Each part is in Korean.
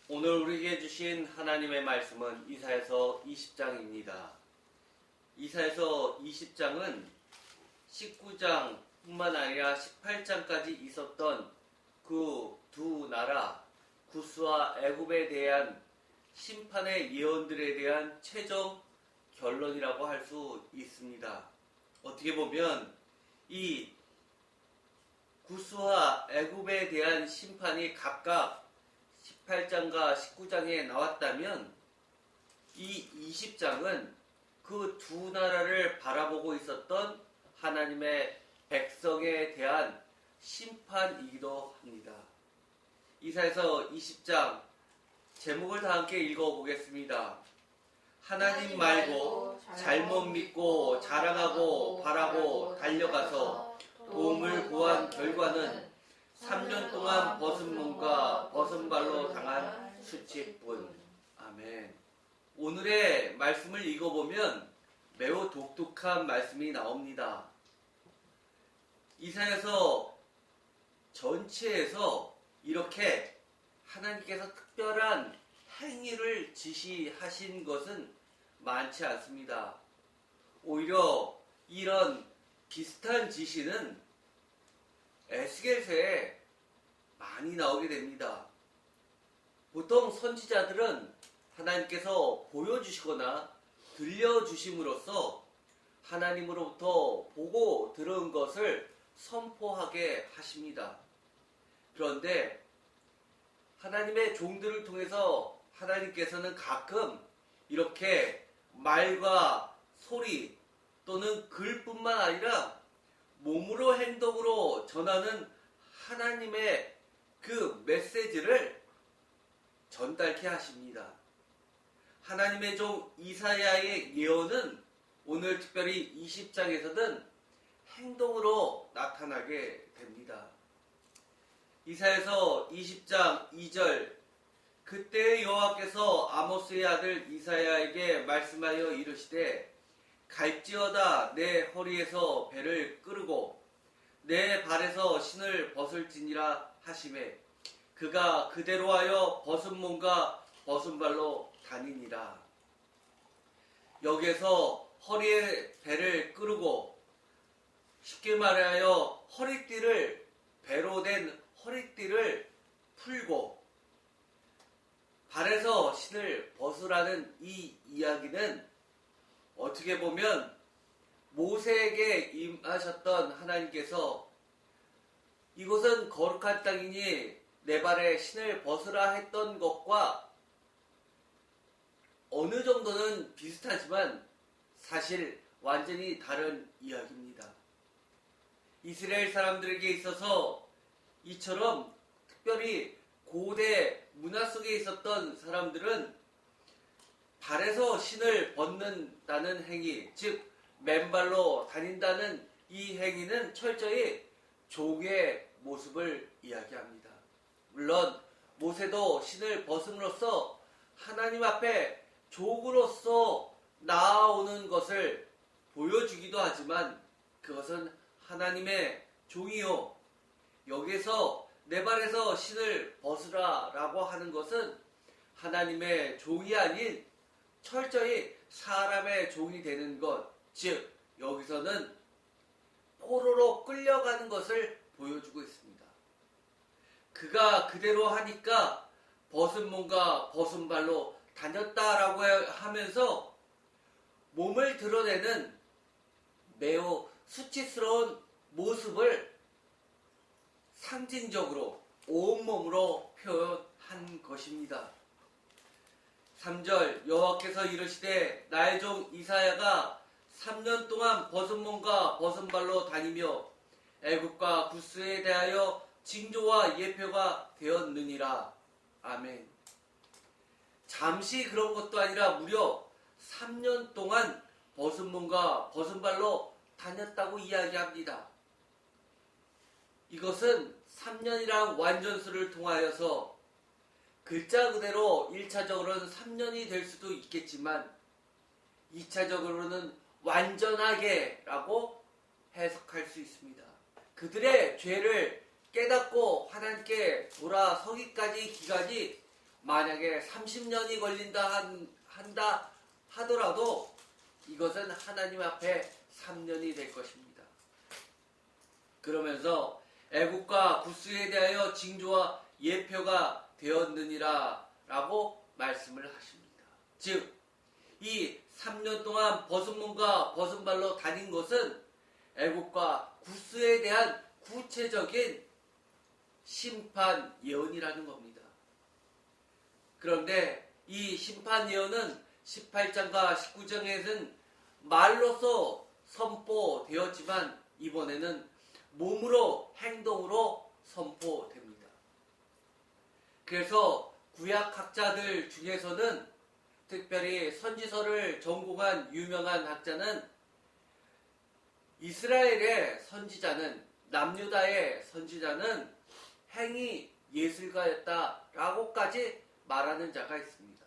오늘 우리에게 주신 하나님의 말씀은 이사야서 20장입니다. 이사야서 20장은 19장뿐만 아니라 18장까지 있었던 그 두 나라 구스와 애굽에 대한 심판의 예언들에 대한 최종 결론이라고 할 수 있습니다. 어떻게 보면 이 구스와 애굽에 대한 심판이 각각 18장과 19장에 나왔다면 이 20장은 그 두 나라를 바라보고 있었던 하나님의 백성에 대한 심판이기도 합니다. 이사야서 20장 제목을 다 함께 읽어보겠습니다. 하나님 말고 잘못 믿고 자랑하고 바라고 달려가서 도움을 구한 결과는 3년 동안 벗은 몸과 벗은 발로 당한 수치뿐. 아멘. 오늘의 말씀을 읽어보면 매우 독특한 말씀이 나옵니다. 이사야서 전체에서 이렇게 하나님께서 특별한 행위를 지시하신 것은 많지 않습니다. 오히려 이런 비슷한 지시는 에스겔서에 많이 나오게 됩니다. 보통 선지자들은 하나님께서 보여주시거나 들려주심으로써 하나님으로부터 보고 들은 것을 선포하게 하십니다. 그런데 하나님의 종들을 통해서 하나님께서는 가끔 이렇게 말과 소리 또는 글뿐만 아니라 몸으로 행동으로 전하는 하나님의 그 메시지를 전달케 하십니다. 하나님의 종 이사야의 예언은 오늘 특별히 20장에서는 행동으로 나타나게 됩니다. 이사야서 20장 2절 그때 여호와께서 아모스의 아들 이사야에게 말씀하여 이르시되 갈지어다 내 허리에서 배를 끄르고 내 발에서 신을 벗을지니라 하시매 그가 그대로 하여 벗은 몸과 벗은 발로 다니니라. 여기에서 허리에 배를 끄르고 쉽게 말하여 허리띠를 배로 된 허리띠를 풀고 발에서 신을 벗으라는 이 이야기는 어떻게 보면 모세에게 임하셨던 하나님께서 이곳은 거룩한 땅이니 내 발에 신을 벗으라 했던 것과 어느 정도는 비슷하지만 사실 완전히 다른 이야기입니다. 이스라엘 사람들에게 있어서 이처럼 특별히 고대 문화 속에 있었던 사람들은 발에서 신을 벗는다는 행위, 즉 맨발로 다닌다는 이 행위는 철저히 종의 모습을 이야기합니다. 물론 모세도 신을 벗음으로써 하나님 앞에 종으로서 나아오는 것을 보여주기도 하지만 그것은 하나님의 종이요. 여기서 내 발에서 신을 벗으라 라고 하는 것은 하나님의 종이 아닌 철저히 사람의 종이 되는 것, 즉 여기서는 포로로 끌려가는 것을 보여주고 있습니다. 그가 그대로 하니까 벗은 몸과 벗은 발로 다녔다라고 하면서 몸을 드러내는 매우 수치스러운 모습을 상징적으로 온몸으로 표현한 것입니다. 3절 여호와께서 이르시되 나의 종 이사야가 3년 동안 벗은 몸과 벗은 발로 다니며 애굽과 구스에 대하여 징조와 예표가 되었느니라. 아멘. 잠시 그런 것도 아니라 무려 3년 동안 벗은 몸과 벗은 발로 다녔다고 이야기합니다. 이것은 3년이란 완전수를 통하여서 글자 그대로 1차적으로는 3년이 될 수도 있겠지만 2차적으로는 완전하게 라고 해석할 수 있습니다. 그들의 죄를 깨닫고 하나님께 돌아서기까지 기간이 만약에 30년이 한다 하더라도 이것은 하나님 앞에 3년이 될 것입니다. 그러면서 애굽과 구스에 대하여 징조와 예표가 되었느니라 라고 말씀을 하십니다. 즉, 이 3년 동안 벗은 몸과 벗은 발로 다닌 것은 애굽과 구스에 대한 구체적인 심판 예언이라는 겁니다. 그런데 이 심판 예언은 18장과 19장에는 말로서 선포되었지만 이번에는 몸으로 행동으로 선포됩니다. 그래서 구약학자들 중에서는 특별히 선지서를 전공한 유명한 학자는 이스라엘의 선지자는 남유다의 선지자는 행위 예술가였다라고까지 말하는 자가 있습니다.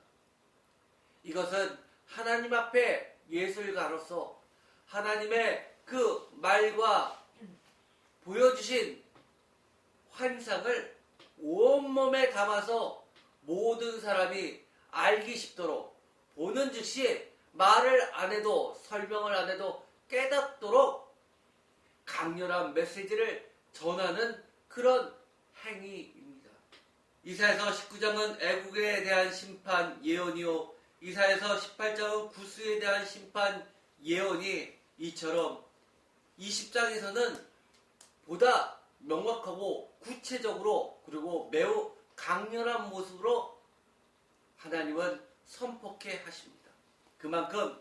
이것은 하나님 앞에 예술가로서 하나님의 그 말과 보여주신 환상을 온몸에 담아서 모든 사람이 알기 쉽도록 보는 즉시 말을 안 해도 설명을 안 해도 깨닫도록 강렬한 메시지를 전하는 그런 행위입니다. 이사야서 19장은 애국에 대한 심판 예언이요 이사야서 18장은 구스에 대한 심판 예언이 이처럼 20장에서는 보다 명확하고 구체적으로 그리고 매우 강렬한 모습으로 하나님은 선포케 하십니다. 그만큼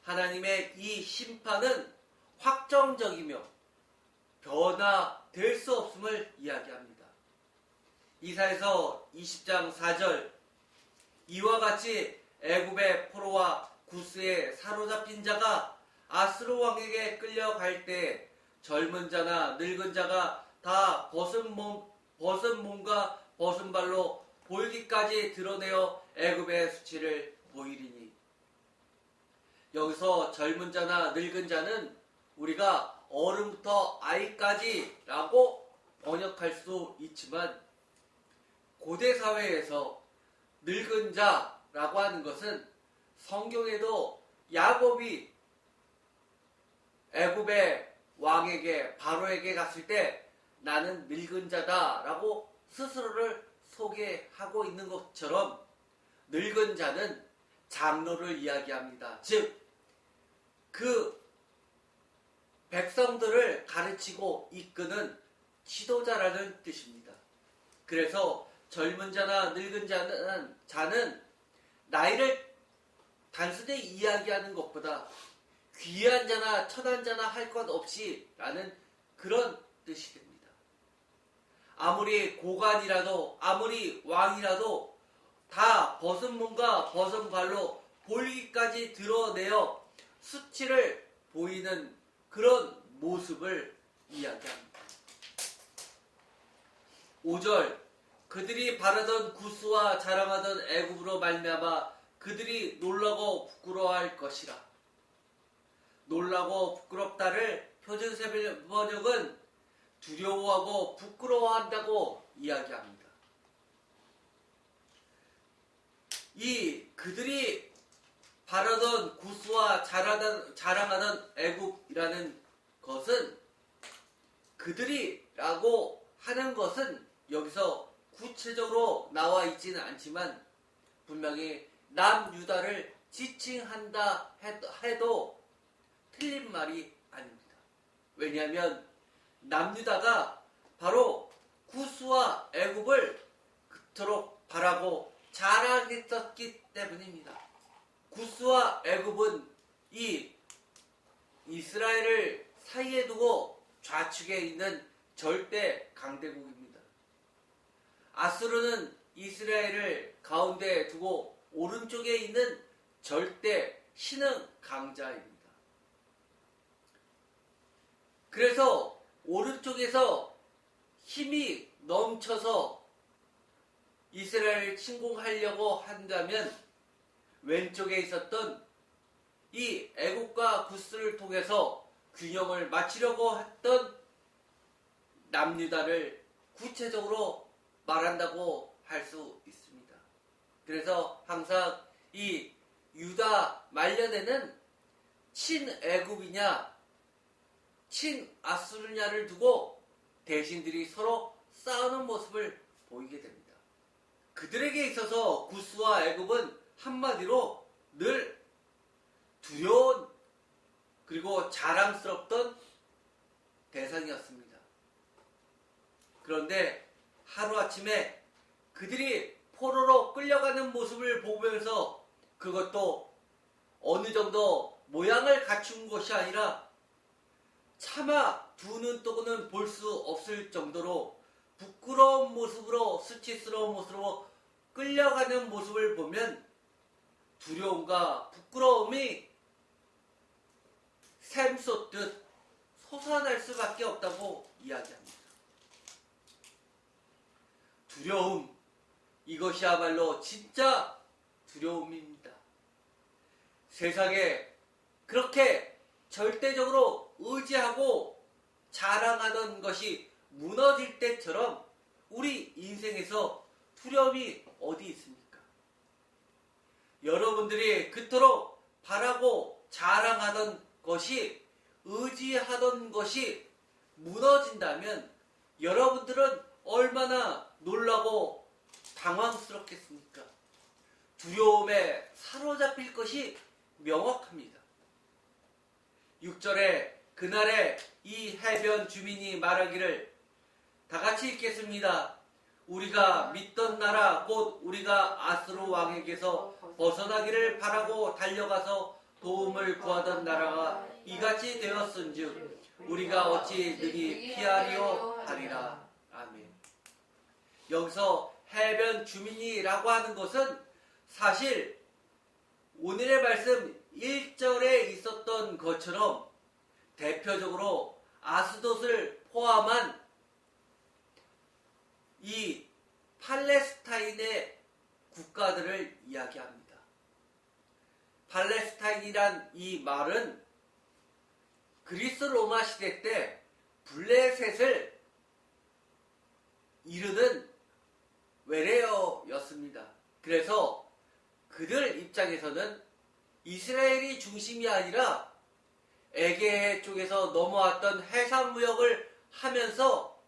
하나님의 이 심판은 확정적이며 변화될 수 없음을 이야기합니다. 이사야서 20장 4절 이와 같이 애굽의 포로와 구스에 사로잡힌 자가 아스루 왕에게 끌려갈 때 젊은 자나 늙은 자가 다 벗은 몸과 벗은 발로 볼기까지 드러내어 애굽의 수치를 보이리니. 여기서 젊은 자나 늙은 자는 우리가 어른부터 아이까지라고 번역할 수 있지만 고대 사회에서 늙은 자라고 하는 것은 성경에도 야곱이 애굽의 왕에게 바로에게 갔을 때 나는 늙은 자다라고 스스로를 소개하고 있는 것처럼 늙은 자는 장로를 이야기합니다. 즉, 그 백성들을 가르치고 이끄는 지도자라는 뜻입니다. 그래서 젊은 자나 늙은 자는 나이를 단순히 이야기하는 것보다 귀한 자나 천한 자나 할 것 없이 라는 그런 뜻이 됩니다. 아무리 고관이라도 아무리 왕이라도 다 벗은 몸과 벗은 발로 볼기까지 드러내어 수치를 보이는 그런 모습을 이야기합니다. 5절 그들이 바르던 구스와 자랑하던 애굽으로 말미암아 그들이 놀라고 부끄러워할 것이라. 놀라고 부끄럽다를 표준세변 번역은 두려워하고 부끄러워한다고 이야기합니다. 이 그들이 바르던 구스와 자랑하던 애굽이라는 것은 그들이라고 하는 것은 여기서 구체적으로 나와 있지는 않지만 분명히 남유다를 지칭한다 해도 틀린 말이 아닙니다. 왜냐하면 남유다가 바로 구스와 애굽을 그토록 바라고 자랑했었기 때문입니다. 구스와 애굽은 이 이스라엘을 사이에 두고 좌측에 있는 절대 강대국입니다. 아수르는 이스라엘을 가운데 두고 오른쪽에 있는 절대 신흥 강자입니다. 그래서 오른쪽에서 힘이 넘쳐서 이스라엘을 침공하려고 한다면 왼쪽에 있었던 이 애굽과 구스를 통해서 균형을 맞추려고 했던 남유다를 구체적으로 말한다고 할 수 있습니다. 그래서 항상 이 유다 말년에는 친애굽이냐 친아수르냐를 두고 대신들이 서로 싸우는 모습을 보이게 됩니다. 그들에게 있어서 구스와 애굽은 한마디로 늘 두려운 그리고 자랑스럽던 대상이었습니다. 그런데 하루아침에 그들이 포로로 끌려가는 모습을 보면서 그것도 어느 정도 모양을 갖춘 것이 아니라 차마 두 눈 뜨고는 볼 수 없을 정도로 부끄러운 모습으로 수치스러운 모습으로 끌려가는 모습을 보면 두려움과 부끄러움이 샘솟듯 솟아날 수밖에 없다고 이야기합니다. 두려움, 이것이야말로 진짜 두려움입니다. 세상에 그렇게 절대적으로 의지하고 자랑하던 것이 무너질 때처럼 우리 인생에서 두려움이 어디 있습니까? 여러분들이 그토록 바라고 자랑하던 것이 의지하던 것이 무너진다면 여러분들은 얼마나 놀라고 당황스럽겠습니까? 두려움에 사로잡힐 것이 명확합니다. 6절에 그날에 이 해변 주민이 말하기를 다같이 읽겠습니다. 우리가 믿던 나라 곧 우리가 아스로 왕에게서 벗어나기를 바라고 달려가서 도움을 구하던 나라가 이같이 되었은즉 우리가 어찌 능히 피하리오 하리라. 아멘. 여기서 해변 주민이라고 하는 것은 사실 오늘의 말씀 1절에 있었던 것처럼 대표적으로 아스돗을 포함한 이 팔레스타인의 국가들을 이야기합니다. 팔레스타인이란 이 말은 그리스 로마 시대 때 블레셋을 이르는 외래어였습니다. 그래서 그들 입장에서는 이스라엘이 중심이 아니라 에게해 쪽에서 넘어왔던 해상무역을 하면서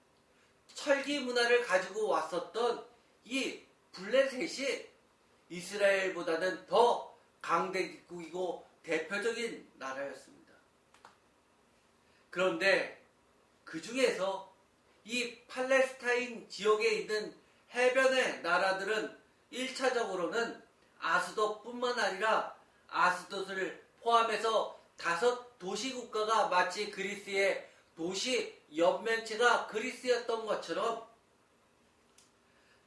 철기 문화를 가지고 왔었던 이 블레셋이 이스라엘보다는 더 강대국이고 대표적인 나라였습니다. 그런데 그 중에서 이 팔레스타인 지역에 있는 해변의 나라들은 1차적으로는 아스돗뿐만 아니라 아스돗을 포함해서 5도시 국가가 마치 그리스의 도시 연맹체가 그리스였던 것처럼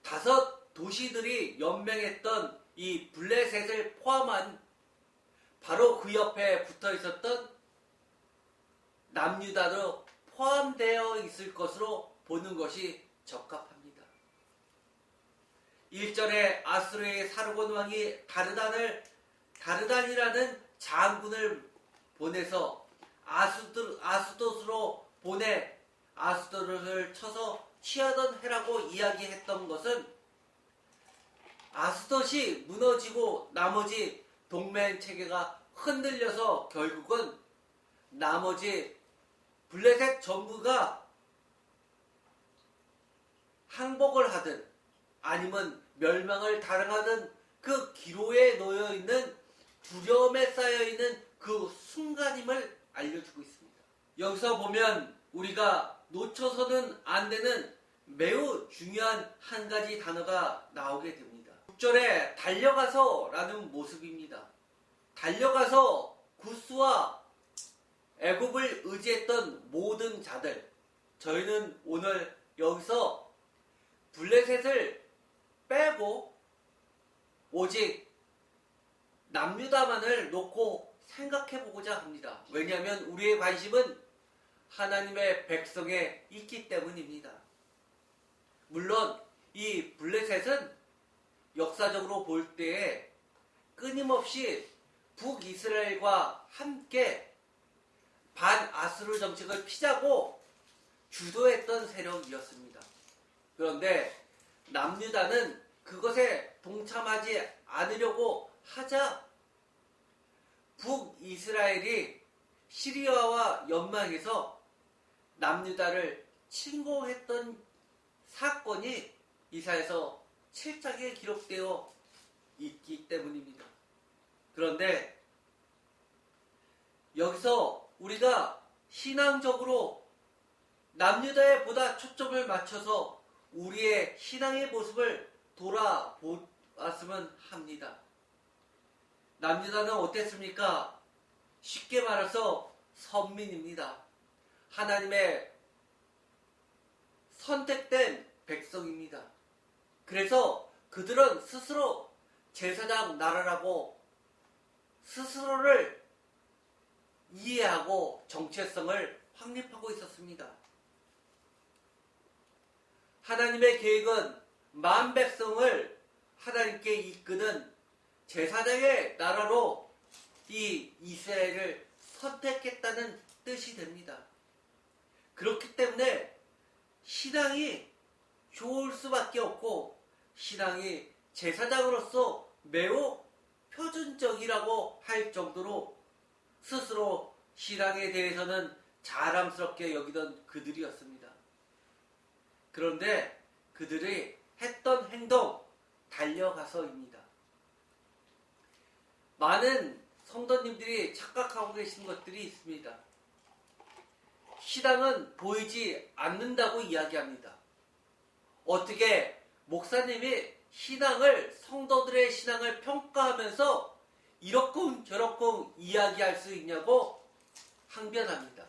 5도시들이 연맹했던 이 블레셋을 포함한 바로 그 옆에 붙어 있었던 남유다도 포함되어 있을 것으로 보는 것이 적합합니다. 1절에 아수르의 사르곤 왕이 다르단이라는 장군을 보내서 아스돗으로 보내 아스돗을 쳐서 취하던 해라고 이야기했던 것은 아스돗이 무너지고 나머지 동맹 체계가 흔들려서 결국은 나머지 블레셋 전부가 항복을 하든 아니면 멸망을 당하든 그 기로에 놓여있는 두려움에 쌓여있는 그 순간임을 알려주고 있습니다. 여기서 보면 우리가 놓쳐서는 안 되는 매우 중요한 한 가지 단어가 나오게 됩니다. 6절에 달려가서 라는 모습입니다. 달려가서 구스와 애굽을 의지했던 모든 자들, 저희는 오늘 여기서 블레셋을 빼고 오직 남유다만을 놓고 생각해보고자 합니다. 왜냐하면 우리의 관심은 하나님의 백성에 있기 때문입니다. 물론 이 블레셋은 역사적으로 볼 때에 끊임없이 북이스라엘과 함께 반아수르 정책을 피자고 주도했던 세력이었습니다. 그런데 남유다는 그것에 동참하지 않으려고 하자 북이스라엘이 시리아와 연맹해서 남유다를 침공했던 사건이 이사야서 7장에 기록되어 있기 때문입니다. 그런데 여기서 우리가 신앙적으로 남유다에 보다 초점을 맞춰서 우리의 신앙의 모습을 돌아보았으면 합니다. 남유다는 어땠습니까? 쉽게 말해서 선민입니다. 하나님의 선택된 백성입니다. 그래서 그들은 스스로 제사장 나라라고 스스로를 이해하고 정체성을 확립하고 있었습니다. 하나님의 계획은 만 백성을 하나님께 이끄는 제사장의 나라로 이 이스라엘을 선택했다는 뜻이 됩니다. 그렇기 때문에 신앙이 좋을 수밖에 없고 신앙이 제사장으로서 매우 표준적이라고 할 정도로 스스로 신앙에 대해서는 자랑스럽게 여기던 그들이었습니다. 그런데 그들이 했던 행동, 달려가서입니다. 많은 성도님들이 착각하고 계신 것들이 있습니다. 신앙은 보이지 않는다고 이야기합니다. 어떻게 목사님이 성도들의 신앙을 평가하면서 이렇쿵 저렇쿵 이야기할 수 있냐고 항변합니다.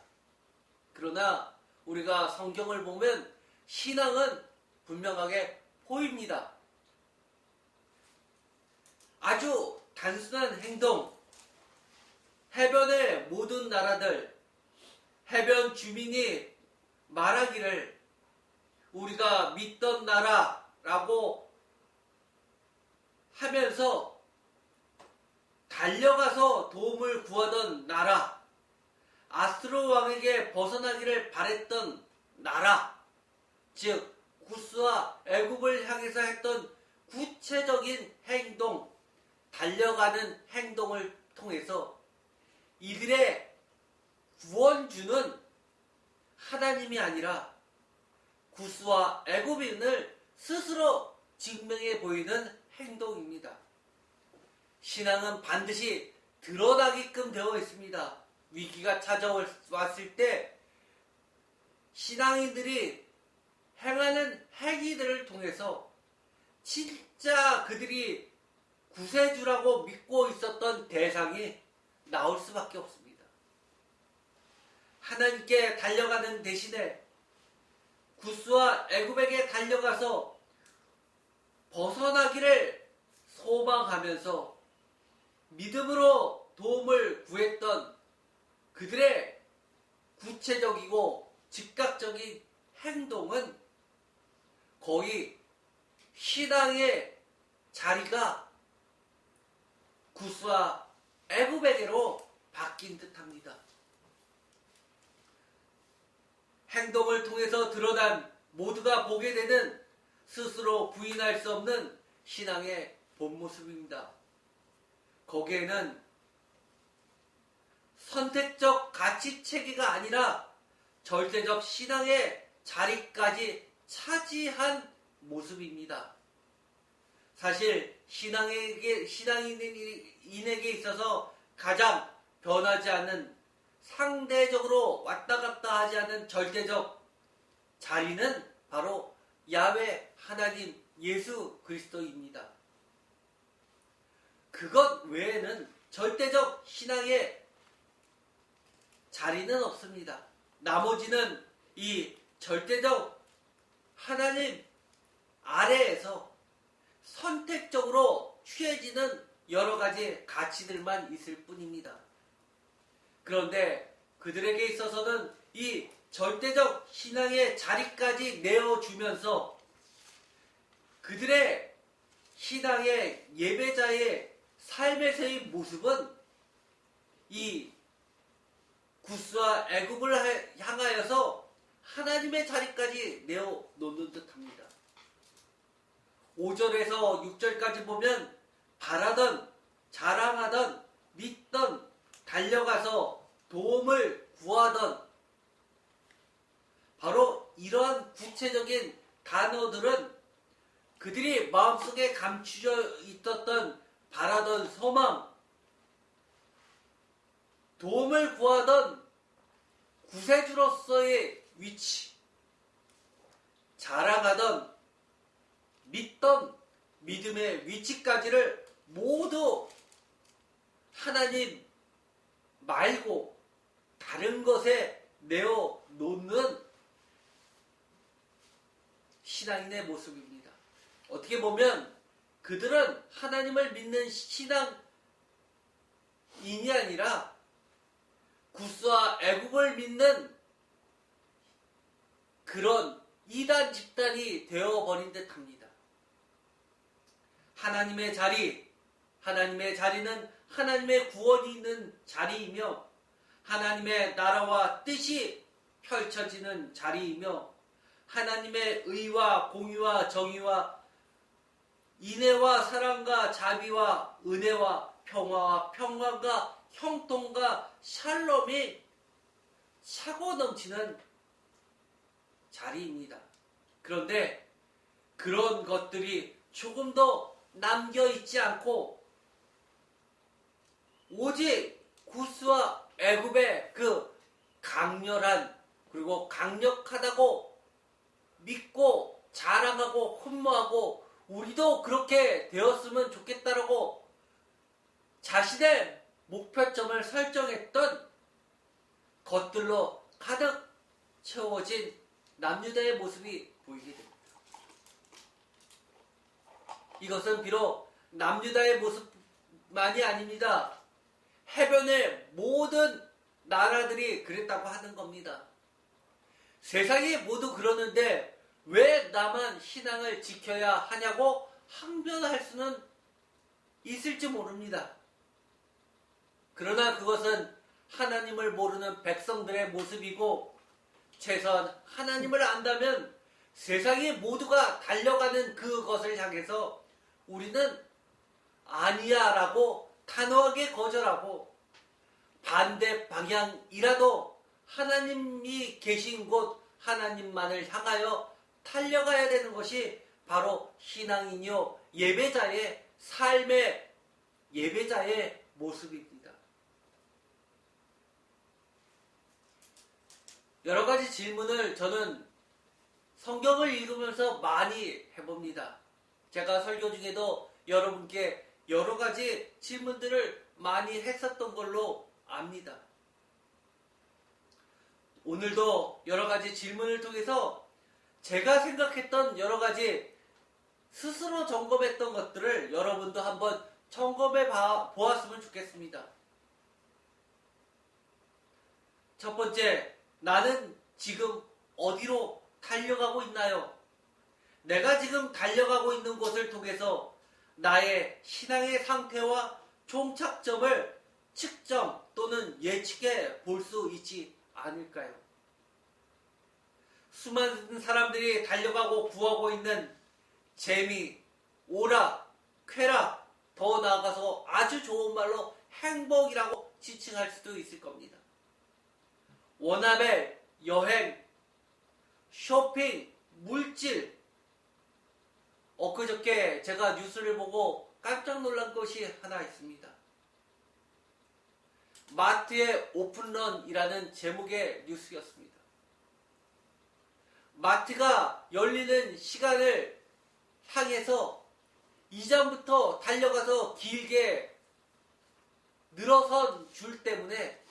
그러나 우리가 성경을 보면 신앙은 분명하게 보입니다. 아주 단순한 행동, 해변의 모든 나라들, 해변 주민이 말하기를 우리가 믿던 나라라고 하면서 달려가서 도움을 구하던 나라, 아스로 왕에게 벗어나기를 바랬던 나라, 즉 구스와 애굽을 향해서 했던 구체적인 행동, 달려가는 행동을 통해서 이들의 구원주는 하나님이 아니라 구스와 애굽인을 스스로 증명해 보이는 행동입니다. 신앙은 반드시 드러나게끔 되어 있습니다. 위기가 찾아왔을 때 신앙인들이 행하는 행위들을 통해서 진짜 그들이 구세주라고 믿고 있었던 대상이 나올 수밖에 없습니다. 하나님께 달려가는 대신에 구스와 애굽에게 달려가서 벗어나기를 소망하면서 믿음으로 도움을 구했던 그들의 구체적이고 즉각적인 행동은 거의 신앙의 자리가 구스와 애굽에게로 바뀐 듯합니다. 행동을 통해서 드러난 모두가 보게 되는 스스로 부인할 수 없는 신앙의 본 모습입니다. 거기에는 선택적 가치 체계가 아니라 절대적 신앙의 자리까지 차지한 모습입니다. 사실 신앙인에게 있어서 가장 변하지 않는, 상대적으로 왔다 갔다 하지 않는 절대적 자리는 바로 야훼 하나님 예수 그리스도입니다. 그것 외에는 절대적 신앙의 자리는 없습니다. 나머지는 이 절대적 하나님 아래에서 선택적으로 취해지는 여러 가지 가치들만 있을 뿐입니다. 그런데 그들에게 있어서는 이 절대적 신앙의 자리까지 내어주면서 그들의 신앙의 예배자의 삶에서의 모습은 이 구스와 애굽을 향하여서 하나님의 자리까지 내어놓는 듯합니다. 5절에서 6절까지 보면 바라던, 자랑하던, 믿던, 달려가서 도움을 구하던 바로 이러한 구체적인 단어들은 그들이 마음속에 감추져 있었던 바라던 소망, 도움을 구하던 구세주로서의 위치, 자랑하던, 믿던 믿음의 위치까지를 모두 하나님 말고 다른 것에 내어 놓는 신앙인의 모습입니다. 어떻게 보면 그들은 하나님을 믿는 신앙인이 아니라 구스와 애굽을 믿는 그런 이단 집단이 되어버린 듯합니다. 하나님의 자리는 하나님의 구원이 있는 자리이며 하나님의 나라와 뜻이 펼쳐지는 자리이며 하나님의 의와 공의와 정의와 인애와 사랑과 자비와 은혜와 평화와 평강과 형통과 샬롬이 차고 넘치는 자리입니다. 그런데 그런 것들이 조금 더 남겨있지 않고 오직 구스와 애굽의 그 강렬한 그리고 강력하다고 믿고 자랑하고 흠모하고 우리도 그렇게 되었으면 좋겠다라고 자신의 목표점을 설정했던 것들로 가득 채워진 남유다의 모습이 보이게 됩니다. 이것은 비록 남유다의 모습만이 아닙니다. 해변의 모든 나라들이 그랬다고 하는 겁니다. 세상이 모두 그러는데 왜 나만 신앙을 지켜야 하냐고 항변할 수는 있을지 모릅니다. 그러나 그것은 하나님을 모르는 백성들의 모습이고 최소한 하나님을 안다면 세상이 모두가 달려가는 그것을 향해서 우리는 아니야 라고 단호하게 거절하고 반대 방향이라도 하나님이 계신 곳 하나님만을 향하여 달려가야 되는 것이 바로 신앙이요 예배자의 삶의 예배자의 모습입니다. 여러 가지 질문을 저는 성경을 읽으면서 많이 해봅니다. 제가 설교 중에도 여러분께 여러 가지 질문들을 많이 했었던 걸로 압니다. 오늘도 여러 가지 질문을 통해서 제가 생각했던 여러 가지 스스로 점검했던 것들을 여러분도 한번 점검해 보았으면 좋겠습니다. 첫 번째, 나는 지금 어디로 달려가고 있나요? 내가 지금 달려가고 있는 곳을 통해서 나의 신앙의 상태와 종착점을 측정 또는 예측해 볼 수 있지 않을까요? 수많은 사람들이 달려가고 구하고 있는 재미, 오락, 쾌락, 더 나아가서 아주 좋은 말로 행복이라고 지칭할 수도 있을 겁니다. 워나벨, 여행, 쇼핑, 물질. 엊그저께 제가 뉴스를 보고 깜짝 놀란 것이 하나 있습니다. 마트의 오픈런이라는 제목의 뉴스였습니다. 마트가 열리는 시간을 향해서 이전부터 달려가서 길게 늘어선 줄 때문에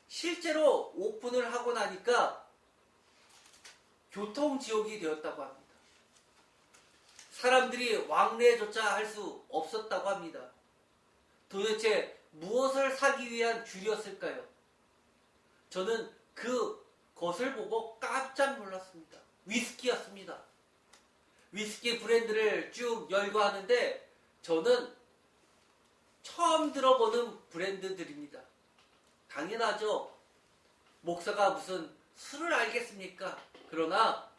실제로 오픈을 하고 나니까 교통지옥이 되었다고 합니다. 사람들이 왕래조차 할 수 없었다고 합니다. 도대체 무엇을 사기 위한 줄이었을까요? 저는 그것을 보고 깜짝 놀랐습니다. 위스키였습니다. 위스키 브랜드를 쭉 열거하는데 저는 처음 들어보는 브랜드들입니다. 당연하죠. 목사가 무슨 술을 알겠습니까? 그러나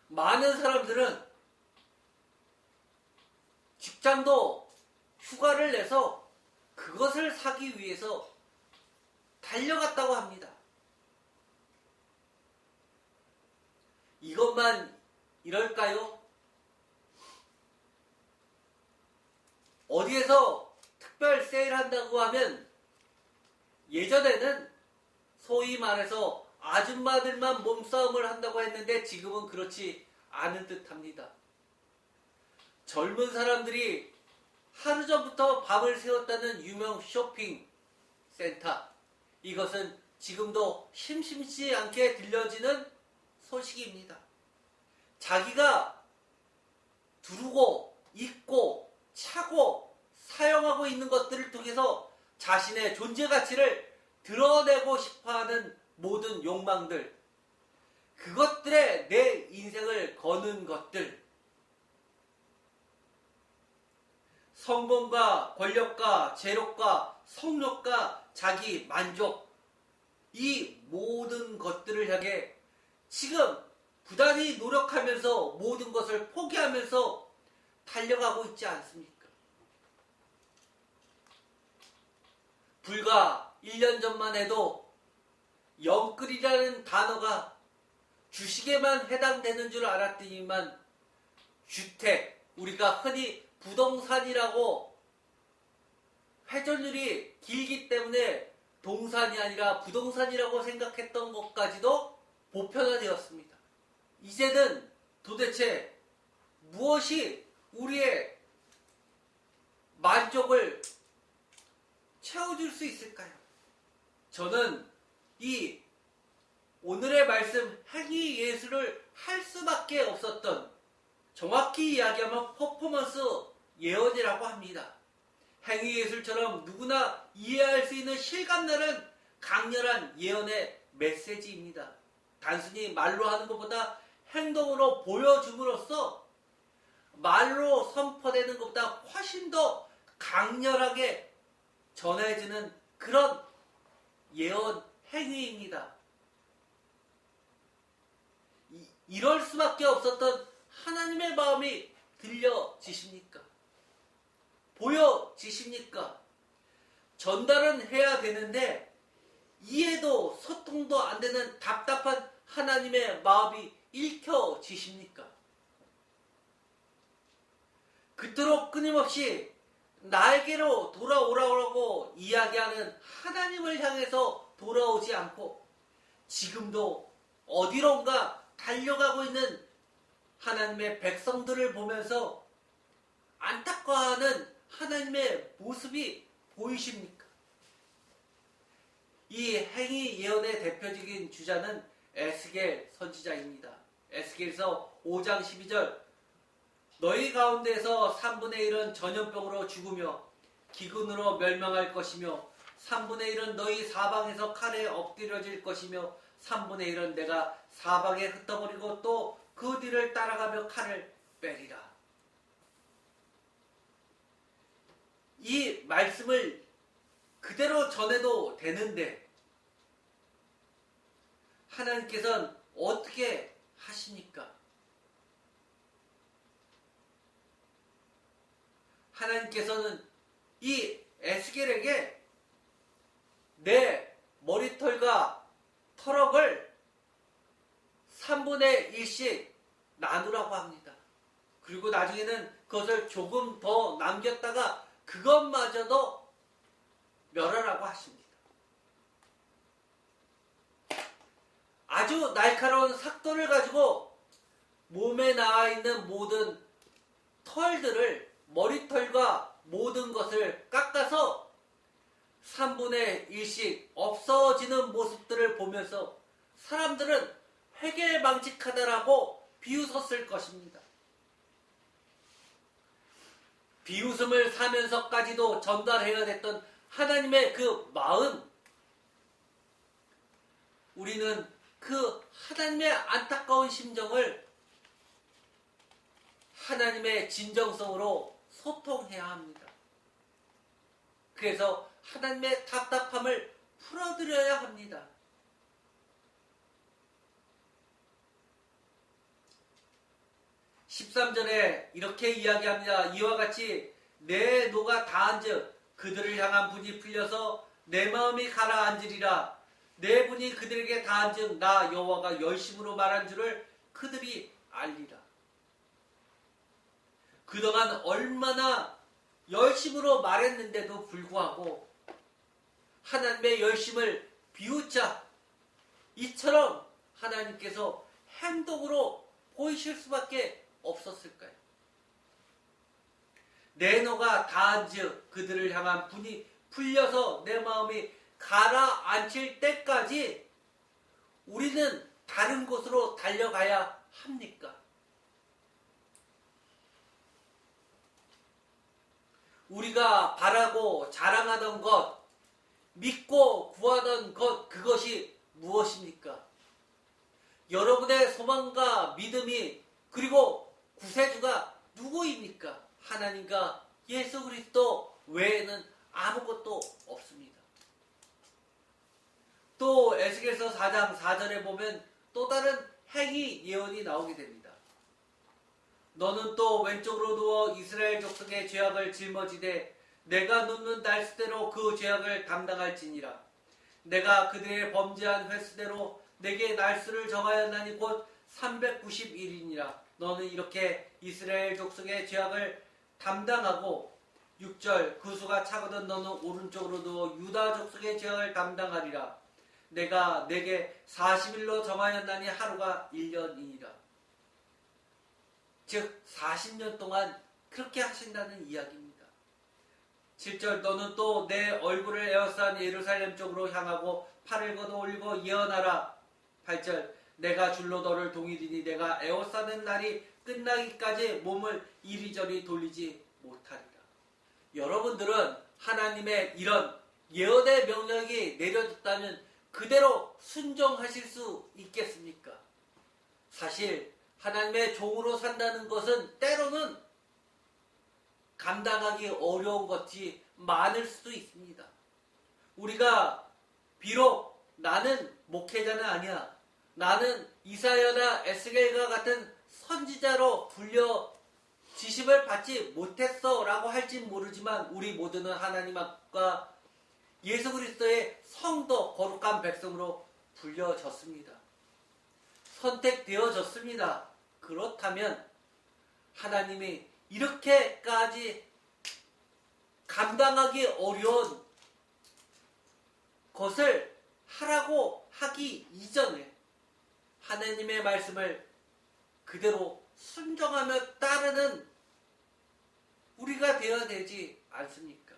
많은 사람들은 직장도 휴가를 내서 그것을 사기 위해서 달려갔다고 합니다. 이것만 이럴까요? 어디에서 특별 세일한다고 하면 예전에는 소위 말해서 아줌마들만 몸싸움을 한다고 했는데 지금은 그렇지 않은 듯 합니다. 젊은 사람들이 하루 전부터 밤을 새웠다는 유명 쇼핑 센터. 이것은 지금도 심심치 않게 들려지는 소식입니다. 자기가 두르고 입고 차고 사용하고 있는 것들을 통해서 자신의 존재 가치를 드러내고 싶어하는 모든 욕망들, 그것들에 내 인생을 거는 것들, 성공과 권력과 재력과 성욕과 자기 만족, 이 모든 것들을 향해 지금 부단히 노력하면서 모든 것을 포기하면서 달려가고 있지 않습니까? 불과 1년 전만 해도 영끌이라는 단어가 주식에만 해당되는 줄 알았더니만 주택, 우리가 흔히 부동산이라고 회전율이 길기 때문에 동산이 아니라 부동산이라고 생각했던 것까지도 보편화되었습니다. 이제는 도대체 무엇이 우리의 만족을 채워줄 수 있을까요? 저는 이 오늘의 말씀 행위 예술을 할 수밖에 없었던, 정확히 이야기하면 퍼포먼스 예언이라고 합니다. 행위 예술처럼 누구나 이해할 수 있는 실감나는 강렬한 예언의 메시지입니다. 단순히 말로 하는 것보다 행동으로 보여줌으로써 말로 선포되는 것보다 훨씬 더 강렬하게 전해지는 그런 예언 행위입니다. 이럴 수밖에 없었던 하나님의 마음이 들려지십니까? 보여지십니까? 전달은 해야 되는데 이해도 소통도 안 되는 답답한 하나님의 마음이 읽혀지십니까? 그토록 끊임없이 나에게로 돌아오라고 이야기하는 하나님을 향해서 돌아오지 않고 지금도 어디론가 달려가고 있는 하나님의 백성들을 보면서 안타까워하는 하나님의 모습이 보이십니까? 이 행위 예언의 대표적인 주자는 에스겔 선지자입니다. 에스겔서 5장 12절, 너희 가운데서 3분의 1은 전염병으로 죽으며 기근으로 멸망할 것이며 3분의 1은 너희 사방에서 칼에 엎드려질 것이며 3분의 1은 내가 사방에 흩어버리고 또 그 뒤를 따라가며 칼을 빼리라. 이 말씀을 그대로 전해도 되는데 하나님께서는 어떻게 하십니까? 하나님께서는 이 에스겔에게 내 머리털과 털럭을 3분의 1씩 나누라고 합니다. 그리고 나중에는 그것을 조금 더 남겼다가 그것마저도 멸하라고 하십니다. 아주 날카로운 삭도를 가지고 몸에 나와 있는 모든 털들을, 머리털과 모든 것을 깎아서 3분의 1씩 없어지는 모습들을 보면서 사람들은 회개망직하다라고 비웃었을 것입니다. 비웃음을 사면서까지도 전달해야 됐던 하나님의 그 마음, 우리는 그 하나님의 안타까운 심정을 하나님의 진정성으로 소통해야 합니다. 그래서 하나님의 답답함을 풀어드려야 합니다. 13절에 이렇게 이야기합니다. 이와 같이 내 노가 다한즉 그들을 향한 분이 풀려서 내 마음이 가라앉으리라. 내 분이 그들에게 다한즉 나 여호와가 열심으로 말한 줄을 그들이 알리라. 그동안 얼마나 열심으로 말했는데도 불구하고 하나님의 열심을 비웃자 이처럼 하나님께서 행동으로 보이실 수밖에 없었을까요? 내 노가 다한즉 그들을 향한 분이 풀려서 내 마음이 가라앉힐 때까지 우리는 다른 곳으로 달려가야 합니까? 우리가 바라고 자랑하던 것, 믿고 구하던 것, 그것이 무엇입니까? 여러분의 소망과 믿음이 그리고 구세주가 누구입니까? 하나님과 예수 그리스도 외에는 아무것도 없습니다. 또 에스겔서 4장 4절에 보면 또 다른 행위 예언이 나오게 됩니다. 너는 또 왼쪽으로 누워 이스라엘 족속의 죄악을 짊어지되 내가 눕는 날수대로 그 죄악을 담당할지니라. 내가 그들의 범죄한 횟수대로 내게 날수를 정하였나니 곧 390일이니라. 너는 이렇게 이스라엘 족속의 죄악을 담당하고 6절 그 수가 차거든 너는 오른쪽으로 누워 유다 족속의 죄악을 담당하리라. 내가 내게 40일로 정하였나니 하루가 1년이니라. 즉 40년 동안 그렇게 하신다는 이야기입니다. 7절 너는 또 내 얼굴을 에워싼 예루살렘 쪽으로 향하고 팔을 걷어 올리고 예언하라. 8절 내가 줄로 너를 동일이니 내가 에워싸는 날이 끝나기까지 몸을 이리저리 돌리지 못하리라. 여러분들은 하나님의 이런 예언의 명령이 내려졌다면 그대로 순종하실 수 있겠습니까? 사실 하나님의 종으로 산다는 것은 때로는 감당하기 어려운 것이 많을 수도 있습니다. 우리가 비록 나는 목회자는 아니야, 나는 이사야나 에스겔과 같은 선지자로 불려 지심을 받지 못했어 라고 할진 모르지만 우리 모두는 하나님 앞과 예수 그리스도의 성도 거룩한 백성으로 불려졌습니다. 선택되어졌습니다. 그렇다면 하나님이 이렇게까지 감당하기 어려운 것을 하라고 하기 이전에 하나님의 말씀을 그대로 순종하며 따르는 우리가 되어야 되지 않습니까?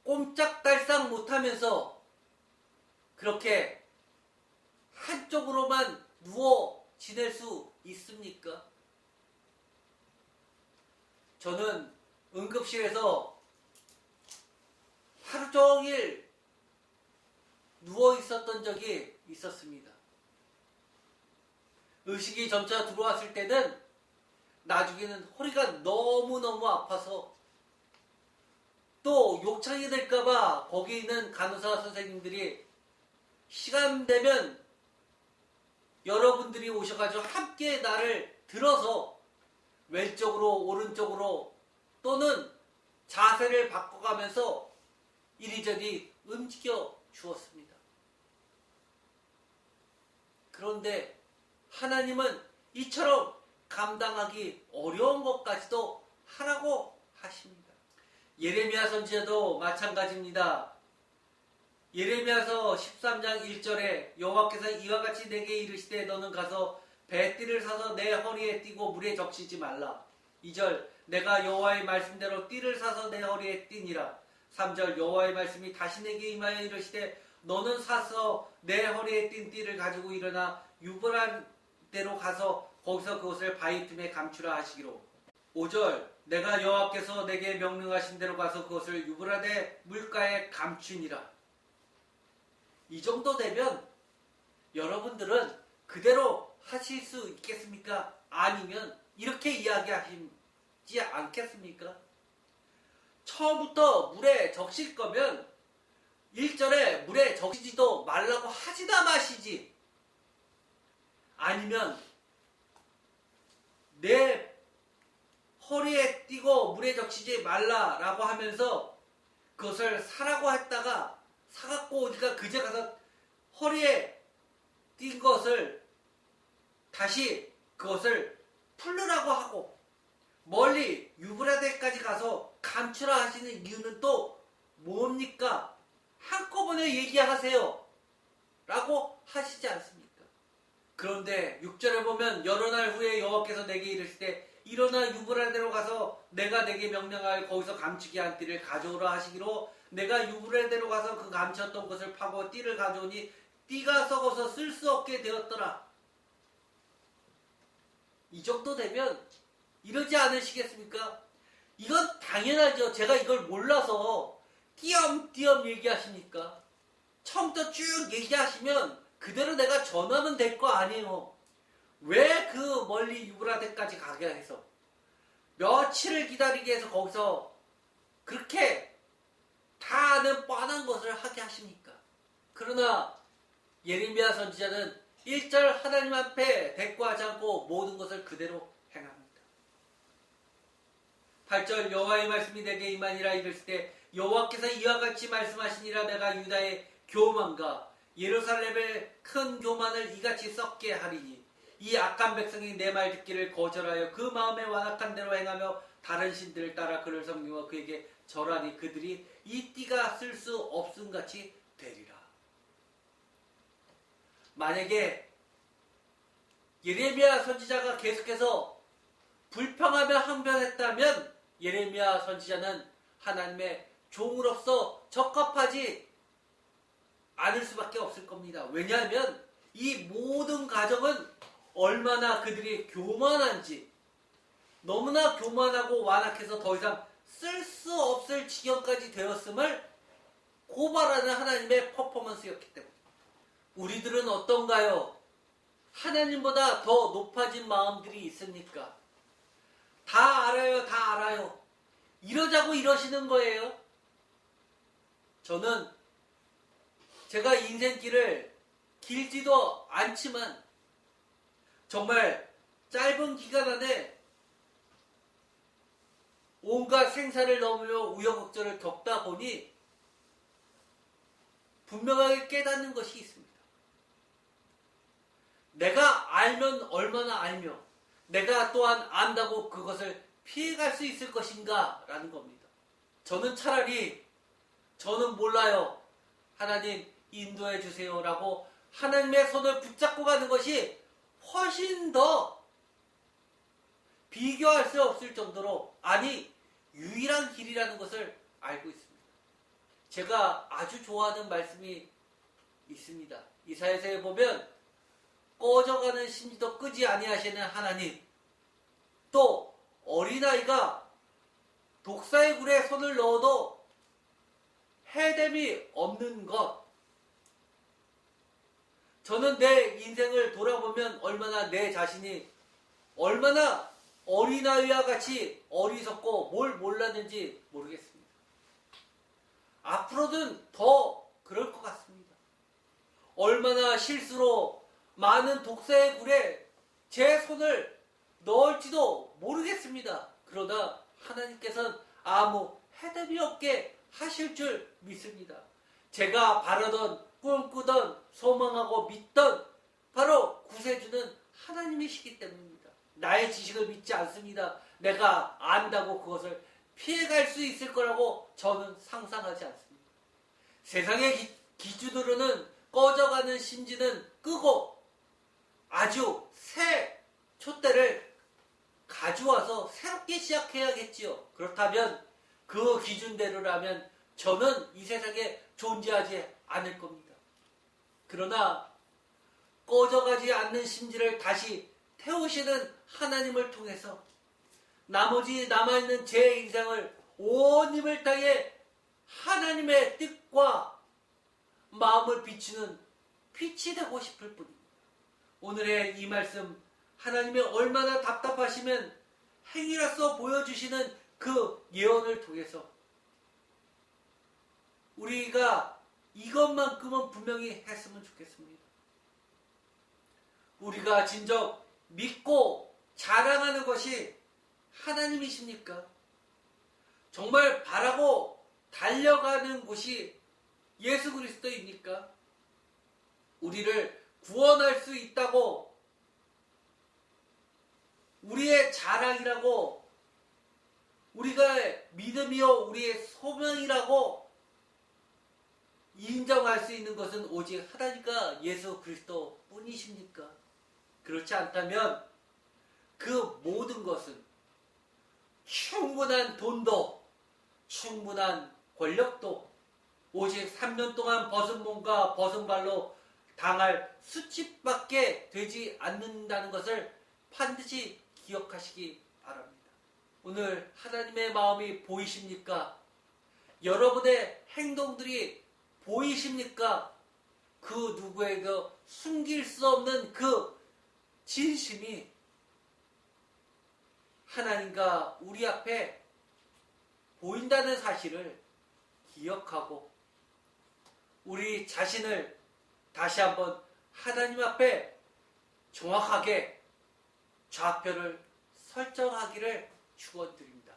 꼼짝달싹 못하면서 그렇게 한쪽으로만 누워 지낼 수 있습니까? 저는 응급실에서 하루 종일 누워 있었던 적이 있었습니다. 의식이 점차 들어왔을 때는 나중에는 허리가 너무너무 아파서 또 욕창이 될까봐 거기 있는 간호사 선생님들이 시간 되면 여러분들이 오셔가지고 함께 나를 들어서 왼쪽으로 오른쪽으로 또는 자세를 바꿔가면서 이리저리 움직여 주었습니다. 그런데 하나님은 이처럼 감당하기 어려운 것까지도 하라고 하십니다. 예레미야 선지자도 마찬가지입니다. 예레미야서 13장 1절에 여호와께서 이와 같이 내게 이르시되 너는 가서 배띠를 사서 내 허리에 띠고 물에 적시지 말라. 2절 내가 여호와의 말씀대로 띠를 사서 내 허리에 띠니라. 3절 여호와의 말씀이 다시 내게 임하여 이르시되 너는 사서 내 허리에 띈 띠를 가지고 일어나 유브라데로 가서 거기서 그것을 바위 틈에 감추라 하시기로. 5절 내가 여호와께서 내게 명령하신 대로 가서 그것을 유브라데 물가에 감추니라. 이 정도 되면 여러분들은 그대로 하실 수 있겠습니까? 아니면 이렇게 이야기하시지 않겠습니까? 처음부터 물에 적실 거면 1절에 물에 적시지도 말라고 하지나 마시지. 아니면 내 허리에 띄고 물에 적시지 말라라고 하면서 그것을 사라고 했다가 사갖고 오니까 그제 가서 허리에 띈 것을 다시 그것을 풀으라고 하고 멀리 유브라데까지 가서 감추라 하시는 이유는 또 뭡니까? 한꺼번에 얘기하세요 라고 하시지 않습니까? 그런데 6절에 보면 여러 날 후에 여호와께서 내게 이르실 때 일어나 유브라데로 가서 내가 내게 명령하여 거기서 감추게 한 띠를 가져오라 하시기로 내가 유브라데로 가서 그 감췄던 것을 파고 띠를 가져오니 띠가 썩어서 쓸 수 없게 되었더라. 이 정도 되면 이러지 않으시겠습니까? 이건 당연하죠. 제가 이걸 몰라서 띄엄띄엄 얘기하시니까 처음부터 쭉 얘기하시면 그대로 내가 전하면 될 거 아니에요. 왜 그 멀리 유브라데까지 가게 해서 며칠을 기다리게 해서 거기서 그렇게 다 아는 뻔한 것을 하게 하십니까? 그러나 예레미야 선지자는 1절 하나님 앞에 대꾸하지 않고 모든 것을 그대로 행합니다. 8절 여호와의 말씀이 내게 임하니라 이랬을 때 여호와께서 이와 같이 말씀하시니라 내가 유다의 교만과 예루살렘의 큰 교만을 이같이 썩게 하리니 이 악한 백성이 내 말 듣기를 거절하여 그 마음에 완악한 대로 행하며 다른 신들을 따라 그를 섬기며 그에게 절하니 그들이 이 띠가 쓸 수 없음같이 되리라. 만약에 예레미야 선지자가 계속해서 불평하며 항변했다면 예레미야 선지자는 하나님의 종으로서 적합하지 않을 수밖에 없을 겁니다. 왜냐하면 이 모든 가정은 얼마나 그들이 교만한지 너무나 교만하고 완악해서 더 이상 쓸 수 없을 지경까지 되었음을 고발하는 하나님의 퍼포먼스였기 때문에 우리들은 어떤가요? 하나님보다 더 높아진 마음들이 있습니까? 다 알아요, 다 알아요. 이러자고 이러시는 거예요. 저는 제가 인생길을 길지도 않지만 정말 짧은 기간 안에 온갖 생사를 넘으며 우여곡절을 겪다 보니 분명하게 깨닫는 것이 있습니다. 내가 알면 얼마나 알며 내가 또한 안다고 그것을 피해갈 수 있을 것인가 라는 겁니다. 저는 차라리 저는 몰라요. 하나님 인도해 주세요 라고 하나님의 손을 붙잡고 가는 것이 훨씬 더 비교할 수 없을 정도로 아니 유일한 길이라는 것을 알고 있습니다. 제가 아주 좋아하는 말씀이 있습니다. 이사야서에 보면 꺼져가는 심지도 끄지 아니하시는 하나님 또 어린아이가 독사의 굴에 손을 넣어도 해됨이 없는 것 저는 내 인생을 돌아보면 얼마나 내 자신이 얼마나 어린아이와 같이 어리석고 뭘 몰랐는지 모르겠습니다. 앞으로는 더 그럴 것 같습니다. 얼마나 실수로 많은 독사의 굴에 제 손을 넣을지도 모르겠습니다. 그러나 하나님께서는 아무 해답이 없게 하실 줄 믿습니다. 제가 바라던 꿈꾸던 소망하고 믿던 바로 구세주는 하나님이시기 때문입니다. 나의 지식을 믿지 않습니다. 내가 안다고 그것을 피해갈 수 있을 거라고 저는 상상하지 않습니다. 세상의 기준으로는 꺼져가는 심지는 끄고 아주 새 촛대를 가져와서 새롭게 시작해야겠지요. 그렇다면 그 기준대로라면 저는 이 세상에 존재하지 않을 겁니다. 그러나 꺼져가지 않는 심지를 다시 태우시는 하나님을 통해서 나머지 남아있는 제 인생을 온 힘을 다해 하나님의 뜻과 마음을 비추는 빛이 되고 싶을 뿐입니다. 오늘의 이 말씀 하나님이 얼마나 답답하시면 행위로서 보여주시는 그 예언을 통해서 우리가 이것만큼은 분명히 했으면 좋겠습니다. 우리가 진정 믿고 자랑하는 것이 하나님이십니까? 정말 바라고 달려가는 곳이 예수 그리스도입니까? 우리를 구원할 수 있다고, 우리의 자랑이라고, 우리가 믿음이요 우리의 소명이라고 인정할 수 있는 것은 오직 하나님과 예수 그리스도 뿐이십니까? 그렇지 않다면 그 모든 것은 충분한 돈도, 충분한 권력도 오직 3년 동안 벗은 몸과 벗은 발로 당할 수치밖에 되지 않는다는 것을 반드시 기억하시기 바랍니다. 오늘 하나님의 마음이 보이십니까? 여러분의 행동들이 보이십니까? 그 누구에게 숨길 수 없는 그 진심이 하나님과 우리 앞에 보인다는 사실을 기억하고 우리 자신을 다시 한번 하나님 앞에 정확하게 좌표를 설정하기를 축원드립니다.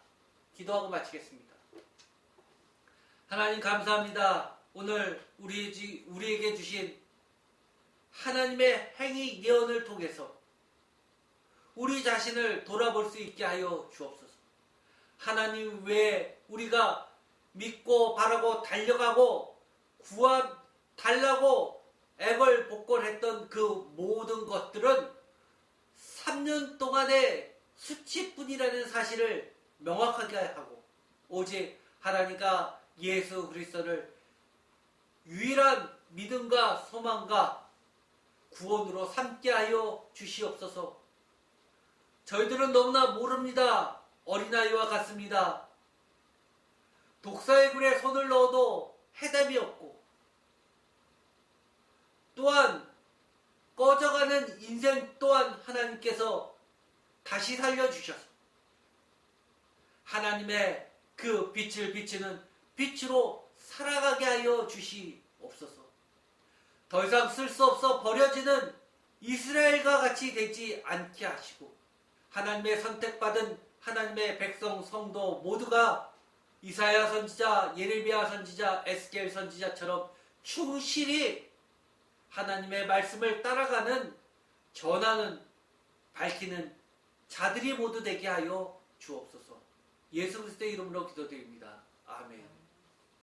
기도하고 마치겠습니다. 하나님 감사합니다. 오늘 우리에게 주신 하나님의 행위 예언을 통해서 우리 자신을 돌아볼 수 있게 하여 주옵소서. 하나님 외에 우리가 믿고 바라고 달려가고 구원 달라고 애걸복걸했던 그 모든 것들은 3년 동안의 수치뿐이라는 사실을 명확하게 하고 오직 하나님과 예수 그리스도를 유일한 믿음과 소망과 구원으로 삼게 하여 주시옵소서. 저희들은 너무나 모릅니다. 어린아이와 같습니다. 독사의 굴에 손을 넣어도 해답이 없고 또한 꺼져가는 인생 또한 하나님께서 다시 살려주셔서 하나님의 그 빛을 비추는 빛으로 살아가게 하여 주시옵소서. 더 이상 쓸 수 없어 버려지는 이스라엘과 같이 되지 않게 하시고 하나님의 선택받은 하나님의 백성 성도 모두가 이사야 선지자, 예레미야 선지자, 에스겔 선지자처럼 충실히 하나님의 말씀을 따라가는, 전하는, 밝히는 자들이 모두 되게 하여 주옵소서. 예수 그리스도의 이름으로 기도드립니다. 아멘.